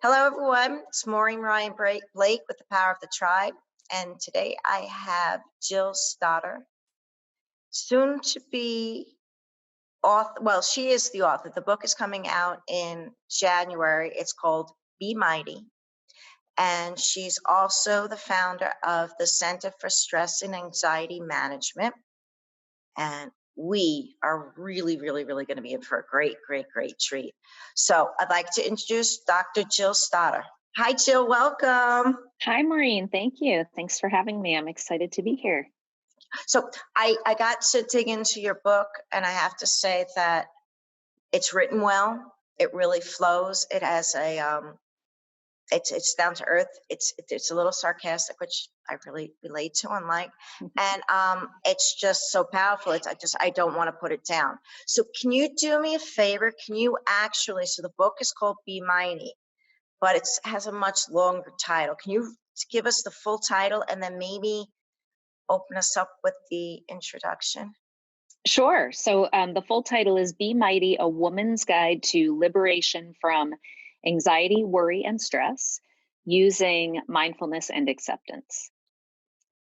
Hello, everyone. It's Maureen Ryan Blake with the Power of the Tribe. And today I have Jill Stoddard, soon to be author. Well, she is the author. The book is coming out in January. It's called Be Mighty. And she's also the founder of the Center for Stress and Anxiety Management. And we are really going to be in for a great treat. So I'd like to introduce Dr. Jill Stoddard. Hi, Jill. Welcome. Hi, Maureen. Thank you. Thanks for having me. I'm excited to be here. So I got to dig into your book, and I have to say that it's written well. It really flows. It has it's down to earth. It's a little sarcastic, which I really relate to and like. And it's just so powerful. I don't want to put it down. So can you do me a favor? Can you actually, so the book is called Be Mighty, but it has a much longer title. Can you give us the full title and then maybe open us up with the introduction? Sure. So the full title is Be Mighty, A Woman's Guide to Liberation from Anxiety, Worry, and Stress Using Mindfulness and Acceptance.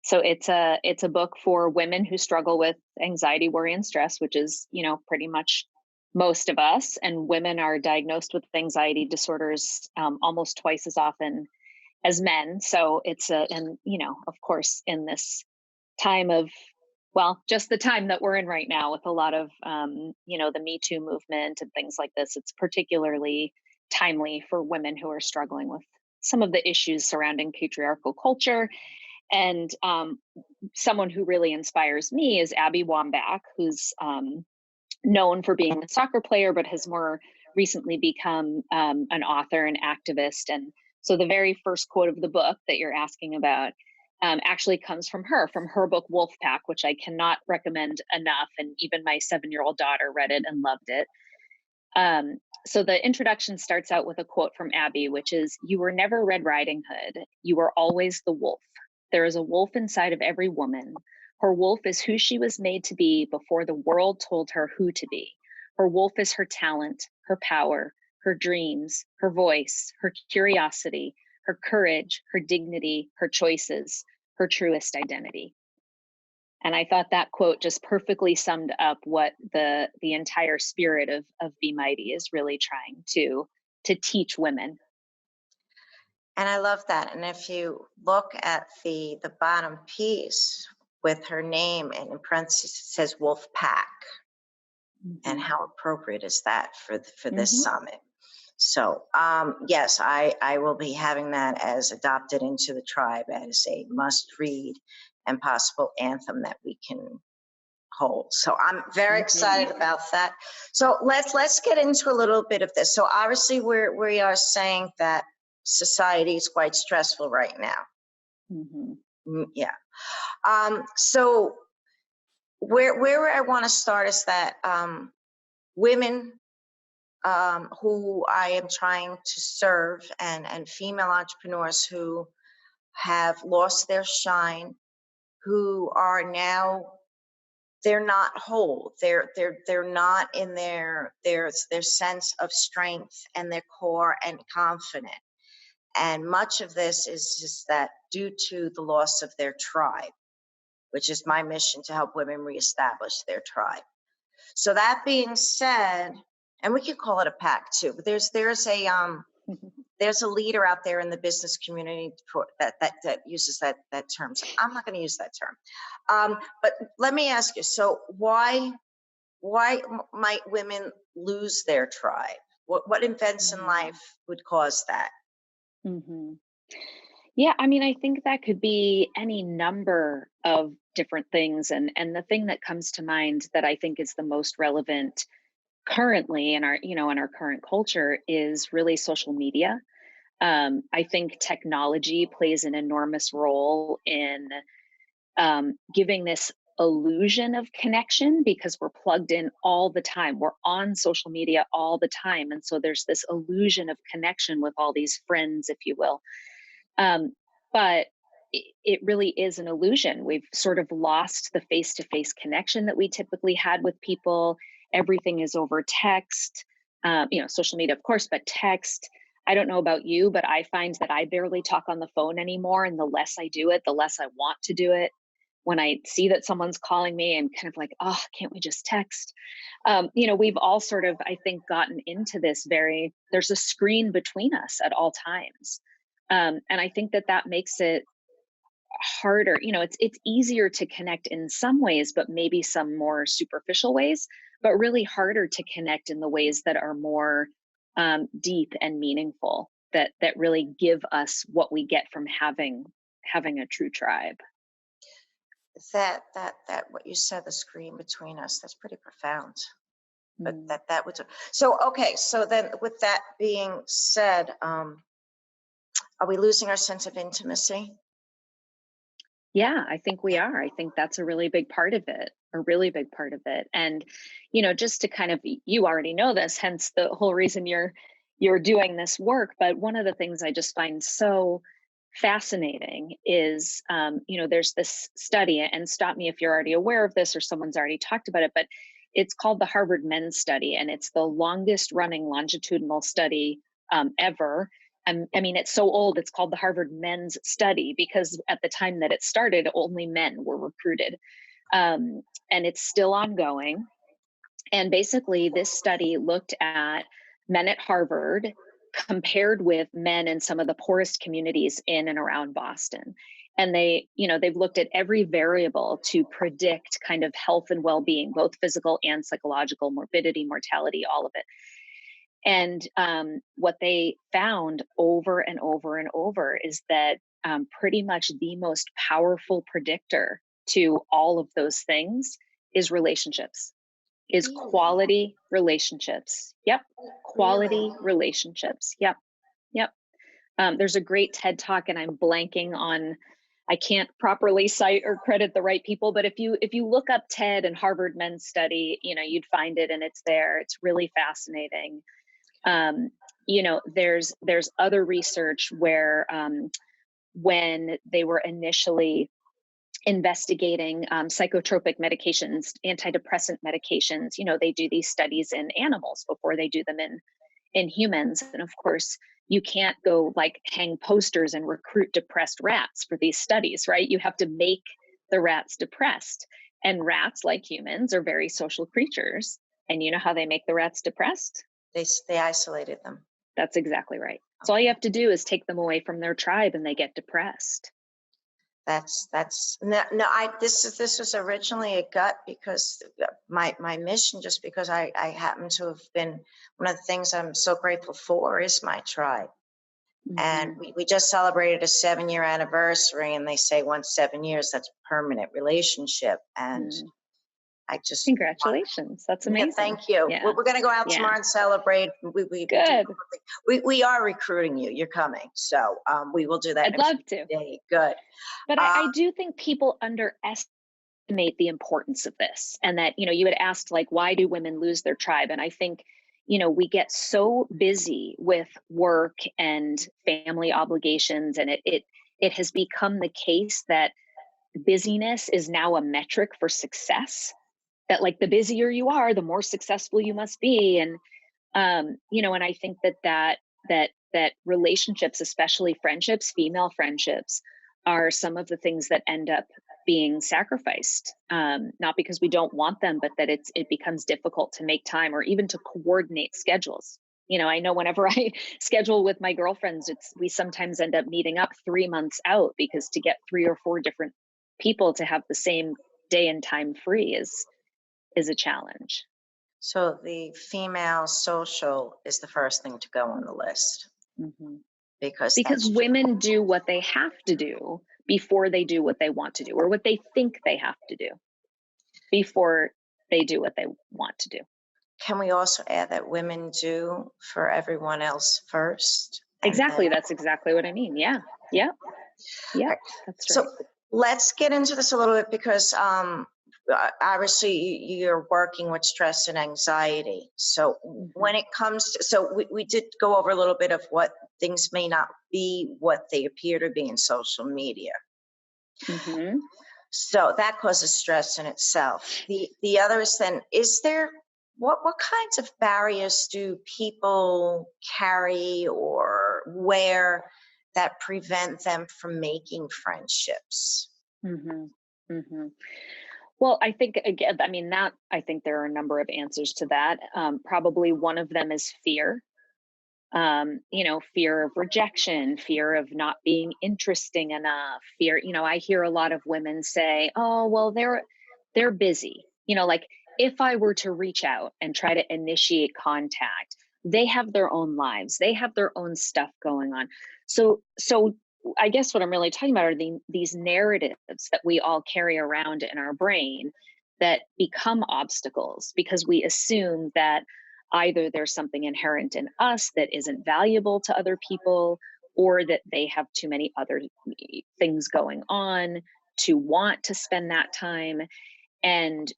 So it's a book for women who struggle with anxiety, worry, and stress, which is, pretty much most of us. And women are diagnosed with anxiety disorders almost twice as often as men. So and of course, in this time of, well, just the time that we're in right now with a lot of, the Me Too movement and things like this, it's particularly timely for women who are struggling with some of the issues surrounding patriarchal culture. And someone who really inspires me is Abby Wambach, who's known for being a soccer player, but has more recently become an author and activist. And so the very first quote of the book that you're asking about actually comes from her book Wolfpack, which I cannot recommend enough. And even my 7-year-old daughter read it and loved it. So the introduction starts out with a quote from Abby, which is, "You were never Red Riding Hood. You were always the wolf. There is a wolf inside of every woman. Her wolf is who she was made to be before the world told her who to be. Her wolf is her talent, her power, her dreams, her voice, her curiosity, her courage, her dignity, her choices, her truest identity." And I thought that quote just perfectly summed up what the entire spirit of Be Mighty is really trying to teach women. And I love that. And if you look at the bottom piece with her name and in parentheses it says Wolf Pack, and how appropriate is that for this summit? So yes, I will be having that as adopted into the tribe as a must read and possible anthem that we can hold. So I'm very excited about that. So let's get into a little bit of this. So obviously we are saying that society is quite stressful right now. Yeah. So where I want to start is that women who I am trying to serve and female entrepreneurs who have lost their shine, who are now, they're not whole. They're not in their sense of strength and their core and confident. And much of this is just that due to the loss of their tribe, which is my mission to help women reestablish their tribe. So that being said, and we can call it a pack too, but there's a leader out there in the business community that uses that term. So I'm not going to use that term. But let me ask you, so why might women lose their tribe? What events in life would cause that? Yeah, I mean, I think that could be any number of different things. And the thing that comes to mind that I think is the most relevant currently in our current culture is really social media. I think technology plays an enormous role in giving this illusion of connection because we're plugged in all the time. We're on social media all the time. And so there's this illusion of connection with all these friends, if you will. But it really is an illusion. We've sort of lost the face-to-face connection that we typically had with people. Everything is over text, social media, of course, but text. I don't know about you, but I find that I barely talk on the phone anymore. And the less I do it, the less I want to do it. When I see that someone's calling me, I'm kind of like, oh, can't we just text? We've all sort of, I think, gotten into this there's a screen between us at all times. And I think that that makes it harder. It's easier to connect in some ways, but maybe some more superficial ways, but really harder to connect in the ways that are more deep and meaningful, that really give us what we get from having a true tribe. That what you said, the screen between us, that's pretty profound. But Mm. that would, so okay, so then with that being said, are we losing our sense of intimacy? Yeah, I think we are. I think that's a really big part of it, a really big part of it. And, just to kind of, you already know this, hence the whole reason you're doing this work. But one of the things I just find so fascinating is, there's this study, and stop me if you're already aware of this or someone's already talked about it, but it's called the Harvard Men's Study, and it's the longest running longitudinal study ever. I mean, it's so old, it's called the Harvard Men's Study because at the time that it started, only men were recruited. And it's still ongoing. And basically, this study looked at men at Harvard compared with men in some of the poorest communities in and around Boston. And they've looked at every variable to predict kind of health and well-being, both physical and psychological, morbidity, mortality, all of it. And what they found over and over and over is that pretty much the most powerful predictor to all of those things is relationships, is Really? quality relationships. Yep. Really? Quality relationships. Yep. Yep. There's a great TED talk, and I'm blanking on, I can't properly cite or credit the right people, but if you look up TED and Harvard Men's Study, you'd find it, and it's there. It's really fascinating. There's other research where when they were initially investigating psychotropic medications, antidepressant medications, they do these studies in animals before they do them in humans. And of course, you can't go like hang posters and recruit depressed rats for these studies, right? You have to make the rats depressed. And rats, like humans, are very social creatures. And you know how they make the rats depressed? They isolated them. That's exactly right. So all you have to do is take them away from their tribe and they get depressed. That's no, this was originally a gut because my mission, just because I happen to have been, one of the things I'm so grateful for is my tribe. And Mhm. we just celebrated a 7-year anniversary, and they say once 7 years, that's a permanent relationship. And Mm. I just want, Congratulations. That's yeah, amazing. thank you. Yeah. We're going to go out Yeah. tomorrow and celebrate. We do, Good. we are recruiting you. You're coming. So we will do that in I'd a few love to. days. Good. But Uh, I do think people underestimate the importance of this, and that, you had asked, like, why do women lose their tribe? And I think, we get so busy with work and family obligations, and it has become the case that busyness is now a metric for success, that like the busier you are, the more successful you must be. And and I think that relationships, especially friendships, female friendships, are some of the things that end up being sacrificed, not because we don't want them, but that it becomes difficult to make time or even to coordinate schedules. I know whenever I schedule with my girlfriends, we sometimes end up meeting up 3 months out, because to get 3 or 4 different people to have the same day and time free is a challenge. so the female social is the first thing to go on the list Mhm. because Because that's true. women do what they have to do before they do what they want to do, or what they think they have to do before they do what they want to do. Can we also add that women do for everyone else first? And then, Exactly. That's exactly what I mean. Yeah. Yeah. all Yep. right, That's so right. let's get into this a little bit because obviously you're working with stress and anxiety. So Hmm. when it comes to, so we did go over a little bit of what things may not be what they appear to be in social media. Hmm. So that causes stress in itself. The other is then, is there what kinds of barriers do people carry or wear that prevent them from making friendships? Hmm. Hmm. Well, I think again, I mean, that I think there are a number of answers to that. Probably one of them is fear. Fear of rejection, fear of not being interesting enough, fear, I hear a lot of women say, "Oh, well, they're busy." Like if I were to reach out and try to initiate contact, they have their own lives, they have their own stuff going on. So I guess what I'm really talking about are these narratives that we all carry around in our brain that become obstacles because we assume that either there's something inherent in us that isn't valuable to other people, or that they have too many other things going on to want to spend that time. And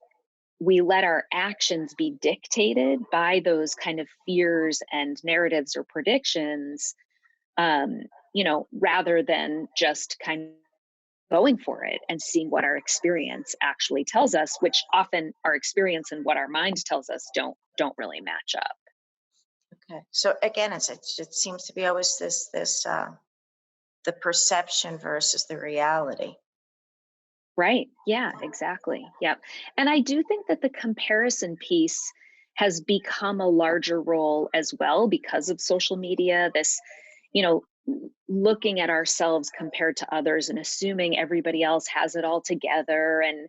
we let our actions be dictated by those kind of fears and narratives or predictions, rather than just kind of going for it and seeing what our experience actually tells us, which often our experience and what our mind tells us don't really match up. Okay. So again, it seems to be always this the perception versus the reality. Right. Yeah, exactly. Yep. And I do think that the comparison piece has become a larger role as well because of social media. This, looking at ourselves compared to others and assuming everybody else has it all together, and,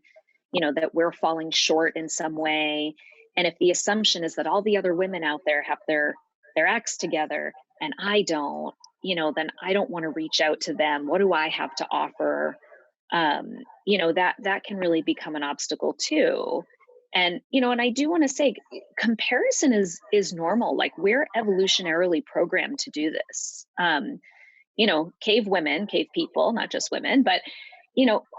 that we're falling short in some way. And if the assumption is that all the other women out there have their acts together and I don't, then I don't want to reach out to them. What do I have to offer? That can really become an obstacle too. And I do want to say comparison is normal. Like we're evolutionarily programmed to do this. Cave women, cave people, not just women, but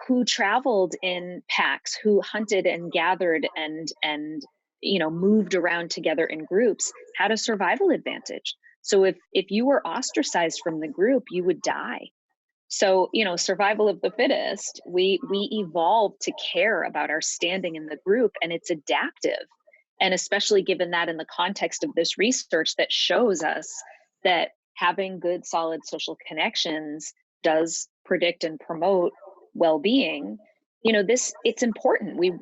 who traveled in packs, who hunted and gathered and moved around together in groups, had a survival advantage. So if you were ostracized from the group, you would die. So, survival of the fittest, we evolved to care about our standing in the group, and it's adaptive. And especially given that in the context of this research that shows us that having good solid social connections does predict and promote well-being, this it's important. We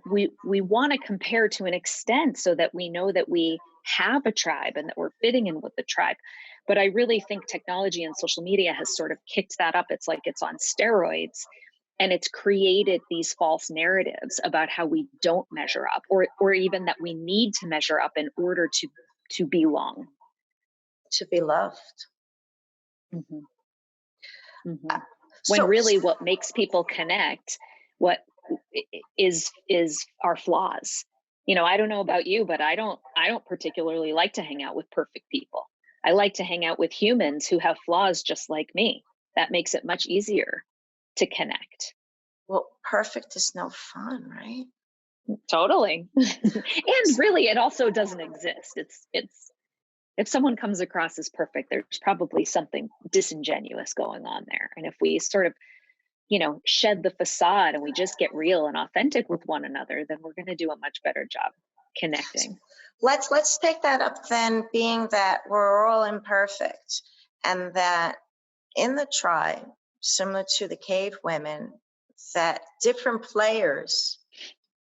want to compare to an extent so that we know that we have a tribe and that we're fitting in with the tribe. But I really think technology and social media has sort of kicked that up. It's like it's on steroids, and it's created these false narratives about how we don't measure up, or even that we need to measure up in order to belong. To be loved. Hmm. Uh, Hmm. When So, really what makes people connect, what is our flaws. I don't know about you, but I don't particularly like to hang out with perfect people. I like to hang out with humans who have flaws just like me. That makes it much easier to connect. well, perfect is no fun, right? Totally. And really it also doesn't exist. It's if someone comes across as perfect, there's probably something disingenuous going on there. And if we sort of, shed the facade and we just get real and authentic with one another, then we're going to do a much better job connecting. Let's take that up then, being that we're all imperfect, and that in the tribe, similar to the cave women, that different players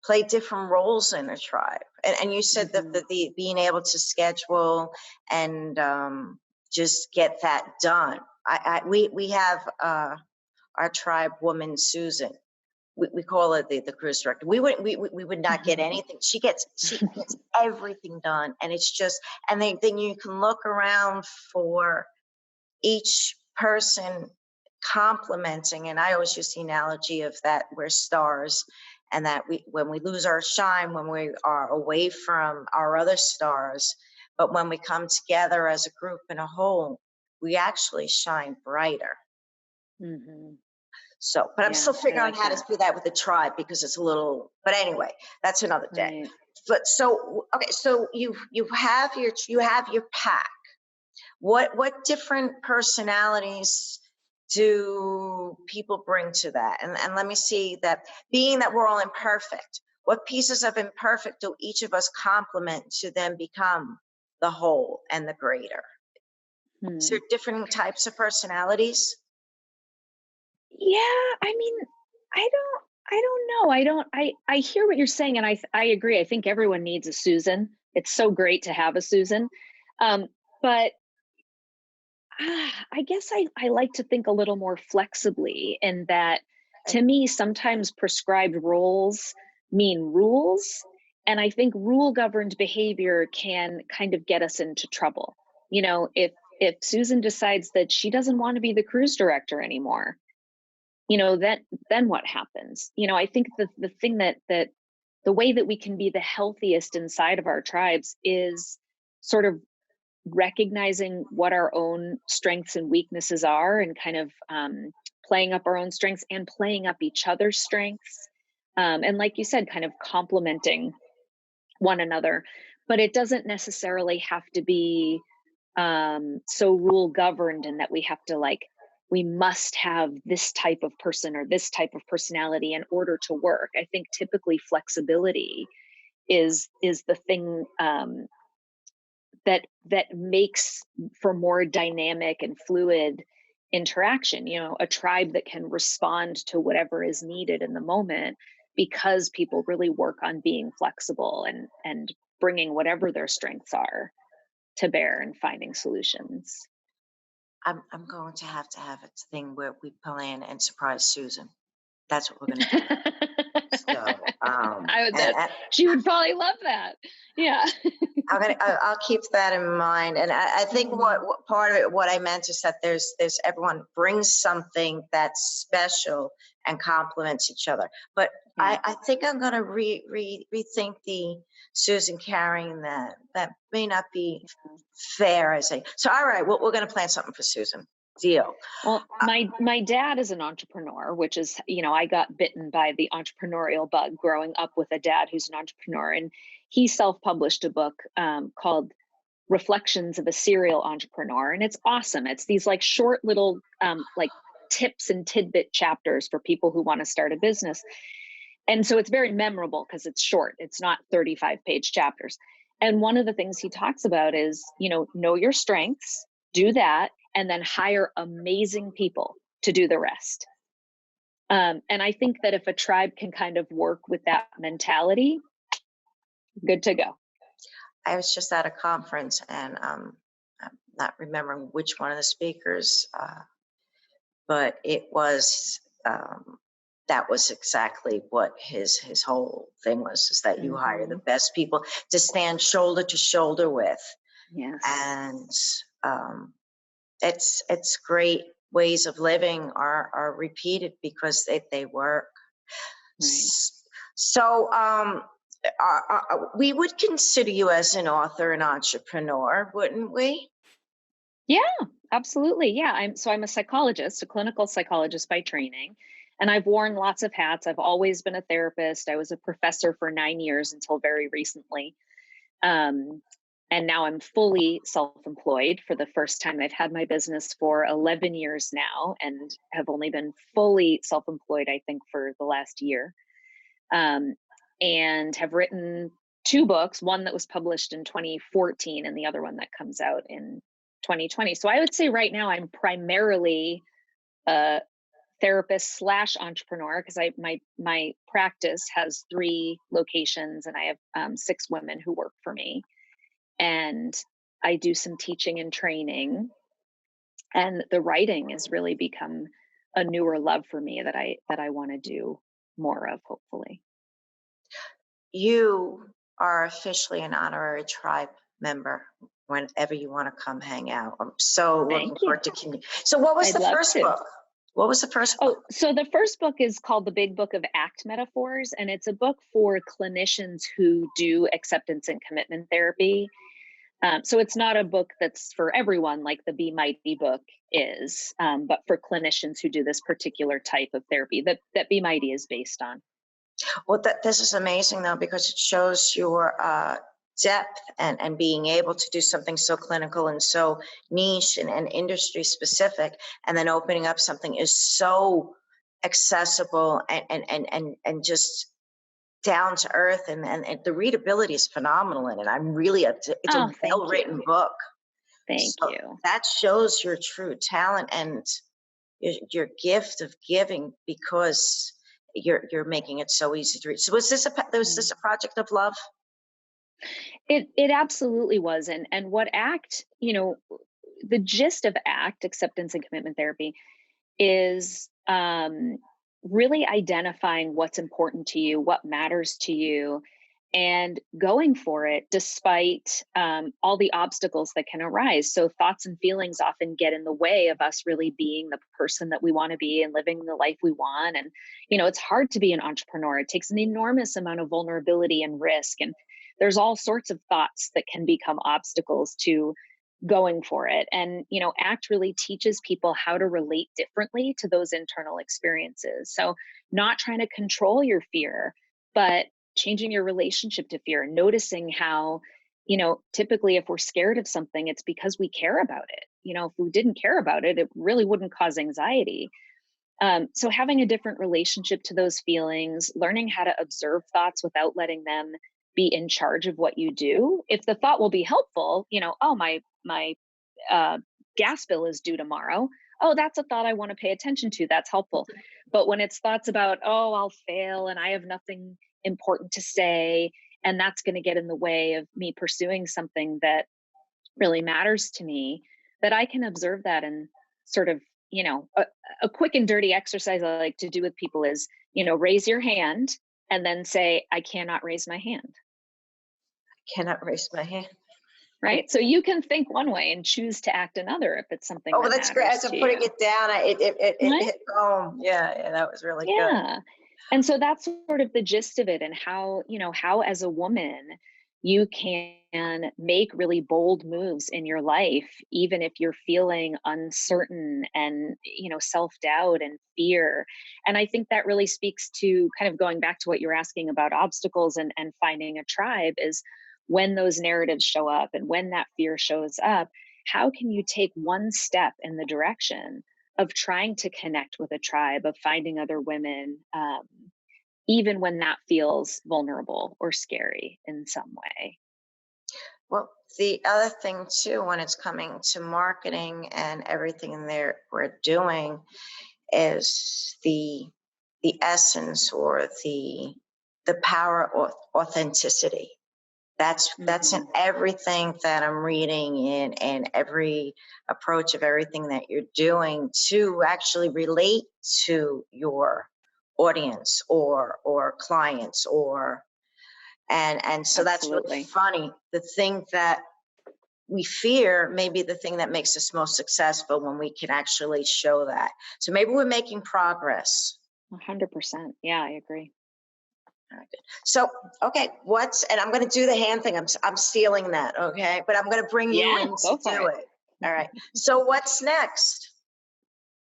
play different roles in a tribe. And you said that Hmm. the being able to schedule and just get that done. We have our tribe woman Susan. We call her the cruise director. We would not get anything. She gets everything done, and it's just, and then you can look around for each person complimenting. And I always use the analogy of that we're stars, and that when we lose our shine, when we are away from our other stars, but when we come together as a group and a whole, we actually shine brighter. Hmm. So, but I'm Yeah, still I figuring like out how to that. do that with the tribe because it's a little, but anyway, that's another day. Right. But so, okay, so you have your pack. What different personalities do people bring to that? And let me see that, being that we're all imperfect, What pieces of imperfect do each of us complement to then become the whole and the greater? Is Hmm. there different types of personalities? Yeah, I mean, I don't know. I hear what you're saying, and I agree. I think everyone needs a Susan. It's so great to have a Susan. But I guess I like to think a little more flexibly in that, to me, sometimes prescribed roles mean rules. And I think rule governed behavior can kind of get us into trouble. You know, if Susan decides that she doesn't want to be the cruise director anymore, you know, then what happens? You know, I think the thing that the way that we can be the healthiest inside of our tribes is sort of recognizing what our own strengths and weaknesses are, and kind of playing up our own strengths and playing up each other's strengths, and like you said, kind of complementing one another. But it doesn't necessarily have to be so rule governed, and that we have to, like, we must have this type of person or this type of personality in order to work. I think typically flexibility is the thing, that makes for more dynamic and fluid interaction. You know, a tribe that can respond to whatever is needed in the moment, because people really work on being flexible and bringing whatever their strengths are to bear and finding solutions. I'm going to have a thing where we plan and surprise Susan. That's what we're going to do. So, I would that she would probably love that. Yeah. I'll keep that in mind. And I think Mhm. what part of it, what I meant is that there's everyone brings something that's special and complements each other. But Yeah. I think I'm going to rethink the Susan carrying that. That may not be fair. I say. So, all right, well, we're going to plan something for Susan. Deal. Well, my dad is an entrepreneur, which is, you know, I got bitten by the entrepreneurial bug growing up with a dad who's an entrepreneur, and he self-published a book called Reflections of a Serial Entrepreneur, and it's awesome. It's these like short little like tips and tidbit chapters for people who want to start a business, and so it's very memorable because it's short. It's not 35-page chapters. And one of the things he talks about is, you know your strengths, do that, and then hire amazing people to do the rest. And I think that if a tribe can kind of work with that mentality, good to go. I was just at a conference and I'm not remembering which one of the speakers, but it was that was exactly what his whole thing was, is that you hire the Hmm. best people to stand shoulder to shoulder with. Yes. And um, it's great ways of living are repeated because they work. Right. So we would consider you as an author and entrepreneur, wouldn't we? Yeah, absolutely. Yeah, I'm a psychologist, a clinical psychologist by training, and I've worn lots of hats. I've always been a therapist. I was a professor for 9 years until very recently. Um, and now I'm fully self-employed for the first time. I've had my business for 11 years now and have only been fully self-employed, I think, for the last year. Um, and have written 2 books, one that was published in 2014 and the other one that comes out in 2020. So I would say right now I'm primarily a therapist slash entrepreneur, because my practice has 3 locations and I have 6 women who work for me, and I do some teaching and training, and the writing has really become a newer love for me that I want to do more of, hopefully. You are officially an honorary tribe member whenever you want to come hang out. I'm so looking Thank you. forward to community. So what was I'd the love first to. book? What was the first book? Oh, so the first book is called The Big Book of ACT Metaphors, and it's a book for clinicians who do acceptance and commitment therapy. So it's not a book that's for everyone like the Be Mighty book is, but for clinicians who do this particular type of therapy that Be Mighty is based on. Well, this is amazing though, because it shows your depth and being able to do something so clinical and so niche and industry specific, and then opening up something is so accessible and just down to earth, and the readability is phenomenal in it. I'm really, it's a Oh, thank well-written you. book. Thank So you. that shows your true talent and your gift of giving, because you're making it so easy to read. So was Mm. this a project of love? It absolutely was. And what ACT, the gist of ACT, acceptance and commitment therapy, is really identifying what's important to you, what matters to you, and going for it despite all the obstacles that can arise. So, thoughts and feelings often get in the way of us really being the person that we want to be and living the life we want. And, it's hard to be an entrepreneur. It takes an enormous amount of vulnerability and risk. And there's all sorts of thoughts that can become obstacles to going for it. And, ACT really teaches people how to relate differently to those internal experiences. So, not trying to control your fear, but changing your relationship to fear, noticing how, typically if we're scared of something, it's because we care about it. If we didn't care about it, it really wouldn't cause anxiety. So, having a different relationship to those feelings, learning how to observe thoughts without letting them be in charge of what you do. If the thought will be helpful, oh, my uh, gas bill is due tomorrow. Oh, that's a thought I want to pay attention to. That's helpful. But when it's thoughts about, oh, I'll fail and I have nothing important to say, and that's going to get in the way of me pursuing something that really matters to me, that I can observe that and sort of, a quick and dirty exercise I like to do with people is, raise your hand and then say, I cannot raise my hand. Cannot raise my hand. Right. So you can think one way and choose to act another if it's something Oh, well, that that's great. matters As I'm to putting you. it down, it Right. hit home. Yeah, yeah, that was really good. Yeah. And so that's sort of the gist of it, and how, how as a woman you can make really bold moves in your life, even if you're feeling uncertain and, self-doubt and fear. And I think that really speaks to kind of going back to what you're asking about obstacles and finding a tribe is when those narratives show up and when that fear shows up, how can you take one step in the direction of trying to connect with a tribe, of finding other women, even when that feels vulnerable or scary in some way. Well, the other thing too, when it's coming to marketing and everything there we're doing, is the essence, or the power of authenticity. That's in Mhm. everything that I'm reading in every approach of everything that you're doing, to actually relate to your audience or clients, and so that's really Absolutely. funny. The thing that we fear may be the thing that makes us most successful, when we can actually show that. So maybe we're making progress. 100%. Yeah, I agree. All right, good. So, okay, and I'm going to do the hand thing. I'm stealing that, okay? But I'm going to bring you Yeah, in to go for do it. it. All right. So, what's next?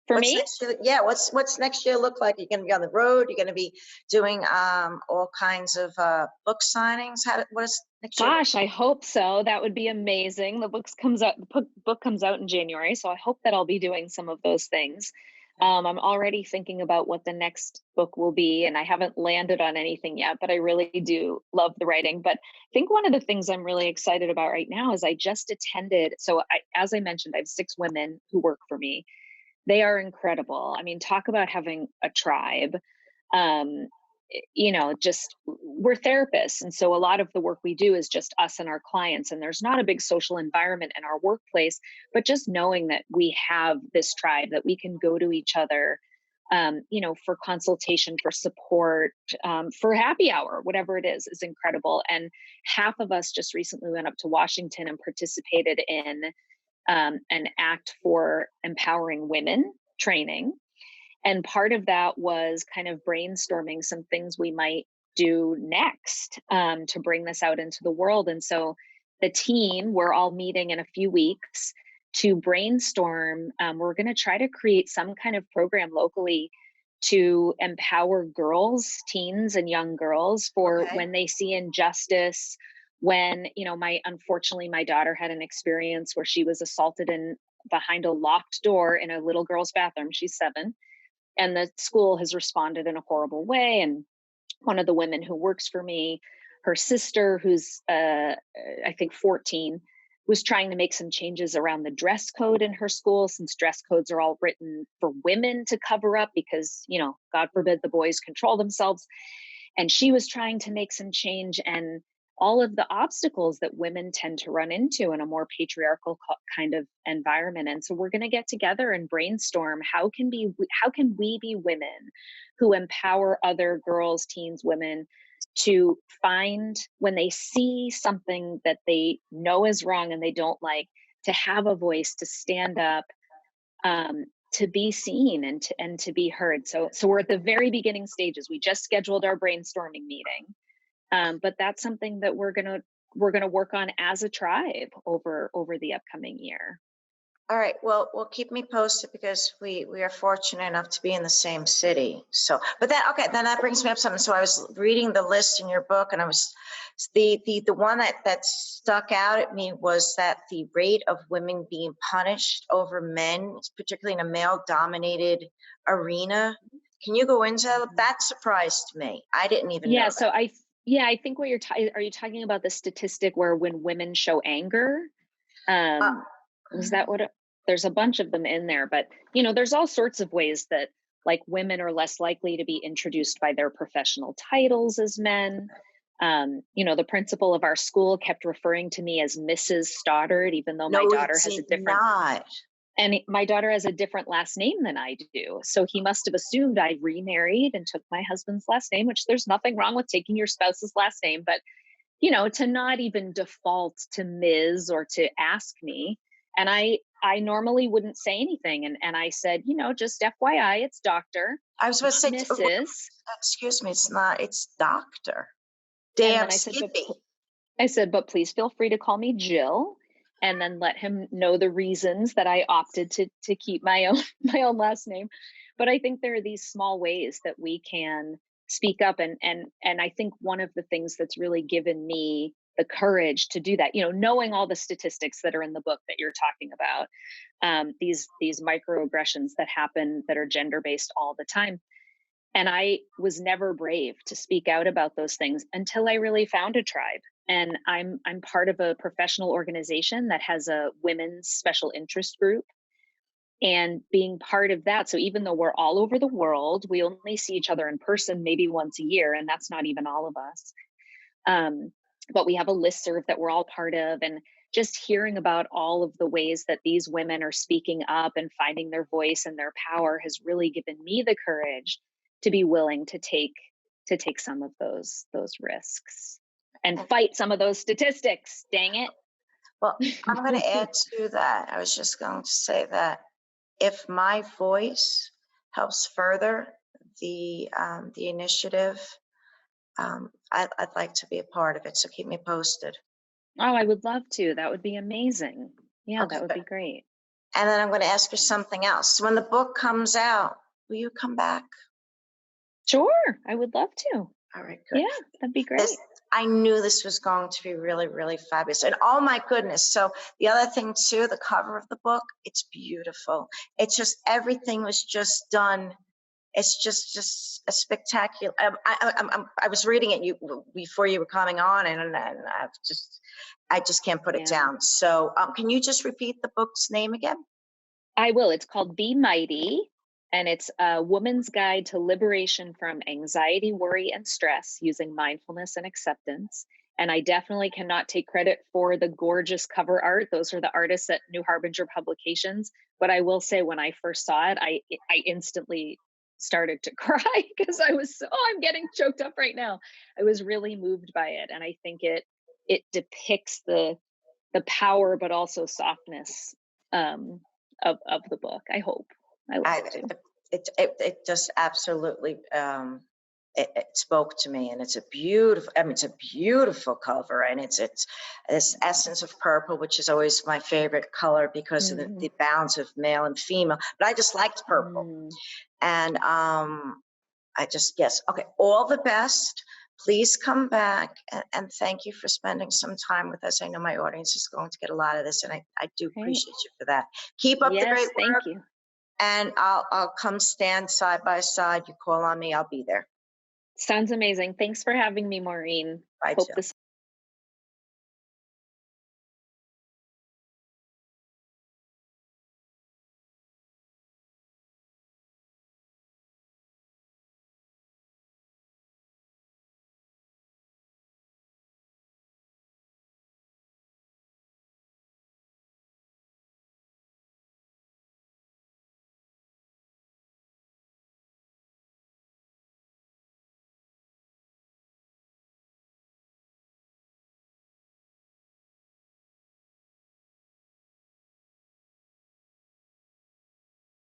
For What's me, next year? Yeah, what's next year look like? You're going to be on the road. You're going to be doing all kinds of book signings. What is next year look gosh, I hope so. That would be amazing. The book comes out in January, so I hope that I'll be doing some of those things. like? I'm already thinking about what the next book will be, and I haven't landed on anything yet, but I really do love the writing. But I think one of the things I'm really excited about right now is I just attended. So, as I mentioned, I have 6 women who work for me. They are incredible. I mean, talk about having a tribe. Um, just we're therapists. And so a lot of the work we do is just us and our clients. And there's not a big social environment in our workplace, but just knowing that we have this tribe, that we can go to each other, for consultation, for support, for happy hour, whatever it is incredible. And half of us just recently went up to Washington and participated in an act for empowering women training. And part of that was kind of brainstorming some things we might do next, to bring this out into the world. And so the team, we're all meeting in a few weeks to brainstorm. We're going to try to create some kind of program locally to empower girls, teens, and young girls for Okay. when they see injustice. When, unfortunately, my daughter had an experience where she was assaulted in behind a locked door in a little girl's bathroom. She's 7, and the school has responded in a horrible way, and one of the women who works for me, her sister, who's I think 14, was trying to make some changes around the dress code in her school, since dress codes are all written for women to cover up because, God forbid the boys control themselves. And she was trying to make some change, and all of the obstacles that women tend to run into in a more patriarchal kind of environment. And so we're going to get together and brainstorm, how can we be women who empower other girls, teens, women to find, when they see something that they know is wrong and they don't like, to have a voice, to stand up, to be seen, and to be heard. So we're at the very beginning stages. We just scheduled our brainstorming meeting, but that's something that we're gonna work on as a tribe over the upcoming year. All right. Well, keep me posted because we are fortunate enough to be in the same city. So, but then that brings me up something. So I was reading the list in your book, and I was the one that stuck out at me was that the rate of women being punished over men, particularly in a male-dominated arena. Can you go into that? That surprised me. I didn't even know Yeah. that. So I think what are you talking about the statistic where when women show anger? Was that what there's a bunch of them in there, but there's all sorts of ways that, like, women are less likely to be introduced by their professional titles as men. The principal of our school kept referring to me as Mrs. Stoddard, even though my No, daughter he has a did different not. and my daughter has a different last name than I do. So he must have assumed I remarried and took my husband's last name, which there's nothing wrong with taking your spouse's last name, but to not even default to Ms. or to ask me. And I normally wouldn't say anything. And I said, just FYI, it's doctor, I was supposed to say, Mrs. excuse me, it's not, it's doctor. And Damn then skippy. I said, but please feel free to call me Jill, and then let him know the reasons that I opted to keep my own my own last name. But I think there are these small ways that we can speak up, and I think one of the things that's really given me the courage to do that, knowing all the statistics that are in the book that you're talking about, these microaggressions that happen that are gender based all the time. And I was never brave to speak out about those things until I really found a tribe. And I'm part of a professional organization that has a women's special interest group. And being part of that, so even though we're all over the world, we only see each other in person maybe once a year, and that's not even all of us. But we have a listserv that we're all part of, and just hearing about all of the ways that these women are speaking up and finding their voice and their power has really given me the courage to be willing to take some of those risks and fight some of those statistics. Dang it. Well, I'm going to add to that. I was just going to say that if my voice helps further the initiative, I'd like to be a part of it. So keep me posted. Oh, I would love to. That would be amazing. Yeah, Okay, that would be great. And then I'm going to ask you something else. When the book comes out, will you come back? Sure, I would love to. All right, good. Yeah, that'd be great. I knew this was going to be really, really fabulous. And oh my goodness. So the other thing too, the cover of the book, it's beautiful. It's just, everything was just done. It's just a spectacular. I was reading it before you were coming on, and I just can't put it down. So can you just repeat the book's name again? I will. It's called Be Mighty, and it's a woman's guide to liberation from anxiety, worry, and stress using mindfulness and acceptance. And I definitely cannot take credit for the gorgeous cover art. Those are the artists at New Harbinger Publications. But I will say, when I first saw it, I instantly started to cry because I was I'm getting choked up right now. I was really moved by it, and I think it depicts the power, but also softness of the book. I hope. I like it. It just absolutely it spoke to me, and it's a beautiful. I mean, it's a beautiful cover, and it's this essence of purple, which is always my favorite color because of the balance of male and female. But I just liked purple, and I just okay. All the best. Please come back, and thank you for spending some time with us. I know my audience is going to get a lot of this, and I do appreciate you for that. Keep up the great work. Thank you. And I'll come stand side by side. You call on me, I'll be there. Sounds amazing. Thanks for having me, Maureen. Bye, Hope Jill. this